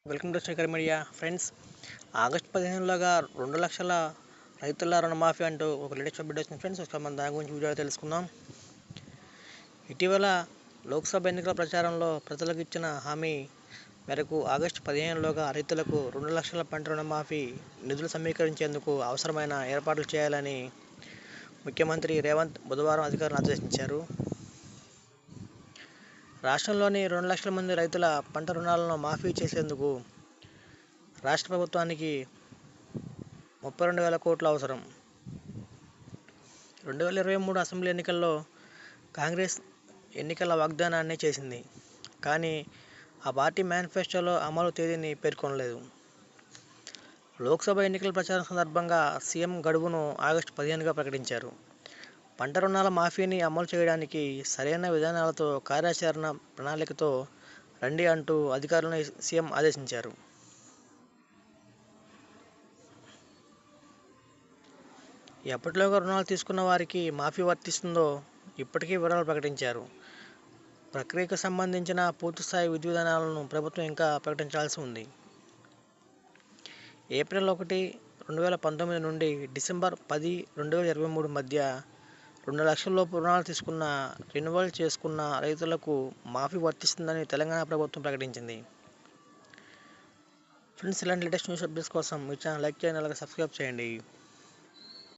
Welcome to Shekhar media friends. August 15లోగా 2 లక్షల రైతుల రుణమాఫీ అంటూ ఒక లేటెస్ట్ అప్డేట్ వచ్చింది ఫ్రెండ్స్. ఒకసారి మనం దాని గురించి వీడియో తెలుసుకుందాం. ఇటీవల లోక్సభ ఎన్నికల ప్రచారంలో ప్రజలకు ఇచ్చిన హామీ మేరకు ఆగస్టు 15లోగా రైతులకు 2 లక్షల పంట రుణమాఫీ నిధులు సమీకరించేందుకు అవసరమైన ఏర్పాట్లు చేయాలని ముఖ్యమంత్రి రేవంత్ బుధవారం అధికారులను ఆదేశించారు. రాష్ట్రంలోని 2 లక్షల మంది రైతుల పంట రుణాలను మాఫీ చేసేందుకు రాష్ట్ర ప్రభుత్వానికి 32,000 కోట్లు అవసరం. 2023 అసెంబ్లీ ఎన్నికల్లో కాంగ్రెస్ ఎన్నికల వాగ్దానాన్ని చేసింది, కానీ ఆ పార్టీ మేనిఫెస్టోలో అమలు తేదీని పేర్కొనలేదు. లోక్సభ ఎన్నికల ప్రచారం సందర్భంగా సీఎం గడువును ఆగస్టు 15గా ప్రకటించారు. పంట రుణాల మాఫీని అమలు చేయడానికి సరైన విధానాలతో కార్యాచరణ ప్రణాళికతో రండి అంటూ అధికారులను సీఎం ఆదేశించారు. ఎప్పటిలోగా రుణాలు తీసుకున్న వారికి మాఫీ వర్తిస్తుందో ఇప్పటికీ వివరాలు ప్రకటించారు. ప్రక్రియకు సంబంధించిన పూర్తిస్థాయి విధి విధానాలను ప్రభుత్వం ఇంకా ప్రకటించాల్సి ఉంది. ఏప్రిల్ 1, 2019 నుండి డిసెంబర్ 10, 2023 మధ్య 2 లక్షల లోపు రుణాలు తీసుకున్న, రెన్యువల్ చేసుకున్న రైతులకు మాఫీ వర్తిస్తుందని తెలంగాణ ప్రభుత్వం ప్రకటించింది. ఫ్రెండ్స్, ఇలాంటి లేటెస్ట్ న్యూస్ అప్డేట్స్ కోసం మీ ఛానల్ లైక్ చేయండి, అలాగే సబ్స్క్రైబ్ చేయండి.